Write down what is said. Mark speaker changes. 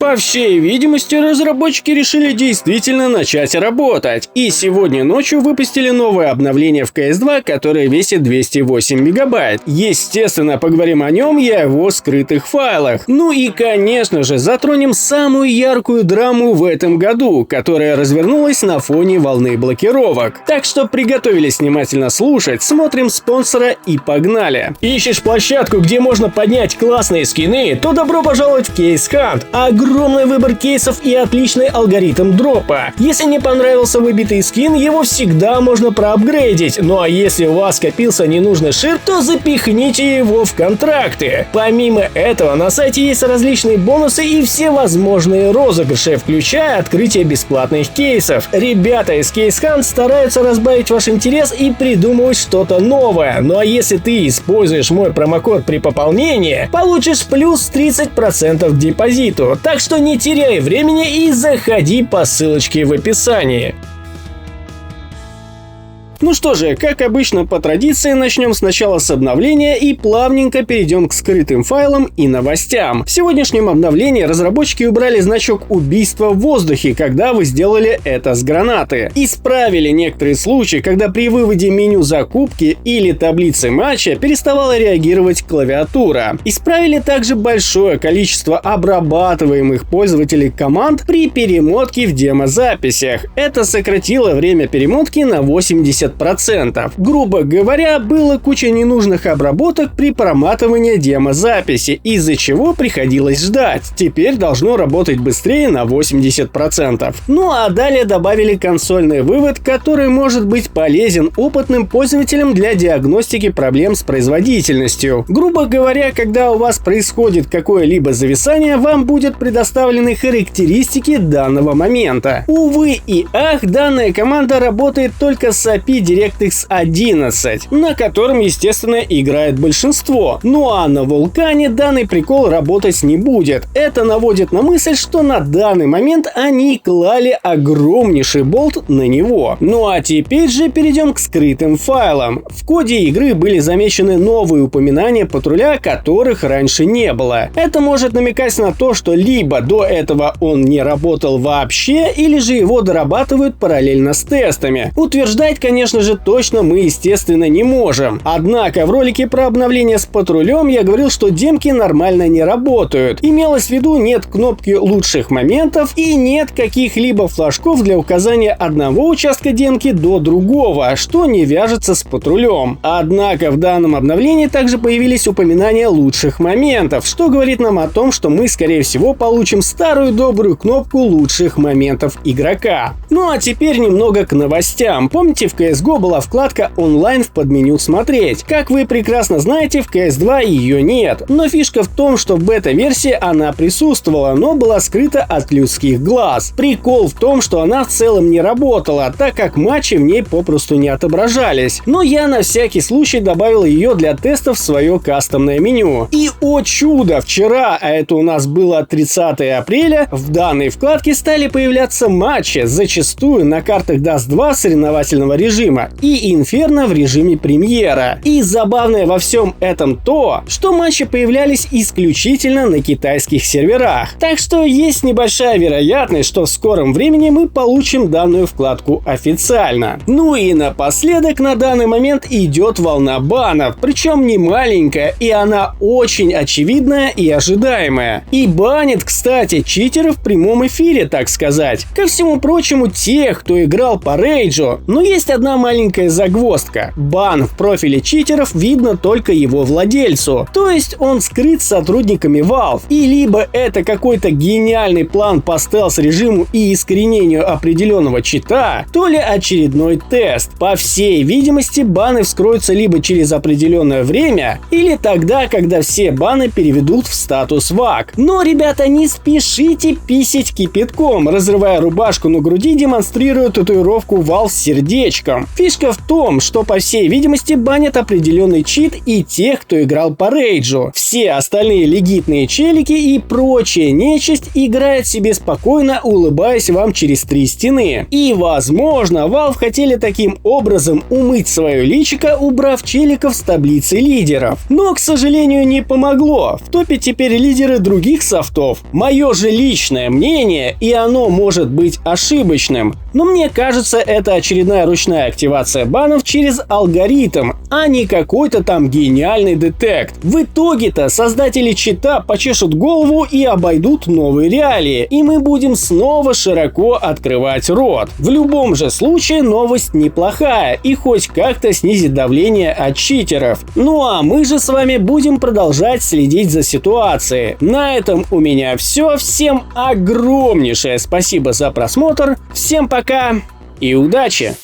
Speaker 1: По всей видимости, разработчики решили действительно начать работать, и сегодня ночью выпустили новое обновление в CS2, которое весит 208 мегабайт. Естественно, поговорим о нем и о его скрытых файлах. Ну и, конечно же, затронем самую яркую драму в этом году, которая развернулась на фоне волны блокировок. Так что приготовились внимательно слушать, смотрим спонсора и погнали. Ищешь площадку, где можно поднять классные скины, то добро пожаловать в Case Hunt. Огромный выбор кейсов и отличный алгоритм дропа. Если не понравился выбитый скин, его всегда можно проапгрейдить. Ну а если у вас скопился ненужный шир, то запихните его в контракты. Помимо этого, на сайте есть различные бонусы и все возможные розыгрыши, включая открытие бесплатных кейсов. Ребята из Case Hunt стараются разбавить ваш интерес и придумывать что-то новое. Ну а если ты используешь мой промокод при пополнении, получишь плюс 30% к депозиту. Так что не теряй времени и заходи по ссылочке в описании. Ну что же, как обычно по традиции, начнем сначала с обновления и плавненько перейдем к скрытым файлам и новостям. В сегодняшнем обновлении разработчики убрали значок убийства в воздухе, когда вы сделали это с гранаты. Исправили некоторые случаи, когда при выводе меню закупки или таблицы матча переставала реагировать клавиатура. Исправили также большое количество обрабатываемых пользователей команд при перемотке в демозаписях. Это сократило время перемотки на 80%. Грубо говоря, было куча ненужных обработок при проматывании демозаписи, из-за чего приходилось ждать. Теперь должно работать быстрее на 80%. Ну а далее добавили консольный вывод, который может быть полезен опытным пользователям для диагностики проблем с производительностью. Грубо говоря, когда у вас происходит какое-либо зависание, вам будут предоставлены характеристики данного момента. Увы и ах, данная команда работает только с API DirectX 11, на котором, естественно, играет большинство. Ну а на Вулкане данный прикол работать не будет. Это наводит на мысль, что на данный момент они клали огромнейший болт на него. Ну а теперь же перейдем к скрытым файлам. В коде игры были замечены новые упоминания патруля, которых раньше не было. Это может намекать на то, что либо до этого он не работал вообще, или же его дорабатывают параллельно с тестами. Утверждать, конечно же, точно мы, естественно, не можем. Однако в ролике про обновление с патрулем я говорил, что демки нормально не работают. Имелось в виду, нет кнопки лучших моментов и нет каких-либо флажков для указания одного участка демки до другого, что не вяжется с патрулем. Однако в данном обновлении также появились упоминания лучших моментов, что говорит нам о том, что мы, скорее всего, получим старую добрую кнопку лучших моментов игрока. Ну а теперь немного к новостям. Помните, в CSGO была вкладка онлайн в подменю «Смотреть». Как вы прекрасно знаете, в CS2 ее нет. Но фишка в том, что в бета-версии она присутствовала, но была скрыта от людских глаз. Прикол в том, что она в целом не работала, так как матчи в ней попросту не отображались. Но я на всякий случай добавил ее для тестов в свое кастомное меню. И о чудо, вчера, а это у нас было 30 апреля, в данной вкладке стали появляться матчи, зачастую на картах Dust 2 соревновательного режима и Инферно в режиме премьера. И забавное во всем этом то, что матчи появлялись исключительно на китайских серверах. Так что есть небольшая вероятность, что в скором времени мы получим данную вкладку официально. Ну и напоследок на данный момент идет волна банов, причем не маленькая, и она очень очевидная и ожидаемая. И банит, кстати, читеров в прямом эфире, так сказать. Ко всему прочему, тех, кто играл по рейджу, но есть одна маленькая загвоздка. Бан в профиле читеров видно только его владельцу. То есть он скрыт сотрудниками Valve. И либо это какой-то гениальный план по стелс-режиму и искоренению определенного чита, то ли очередной тест. По всей видимости, баны вскроются либо через определенное время, или тогда, когда все баны переведут в статус ВАК. Но, ребята, не спешите писать кипятком. Разрывая рубашку на груди, демонстрируя татуировку Valve с сердечком. читером. Фишка в том, что по всей видимости банят определенный чит и тех, кто играл по рейджу. Все остальные легитные челики и прочая нечисть играет себе спокойно, улыбаясь вам через 3 стены. И возможно, Valve хотели таким образом умыть свое личико, убрав челиков с таблицы лидеров. Но, к сожалению, не помогло. В топе теперь лидеры других софтов. Мое же личное мнение, и оно может быть ошибочным, но мне кажется, это очередная ручная активация банов через алгоритм, а не какой-то там гениальный детект. В итоге-то создатели чита почешут голову и обойдут новые реалии, и мы будем снова широко открывать рот. В любом же случае новость неплохая и хоть как-то снизит давление от читеров. Ну а мы же с вами будем продолжать следить за ситуацией. На этом у меня все. Всем огромнейшее спасибо за просмотр. Всем пока и удачи!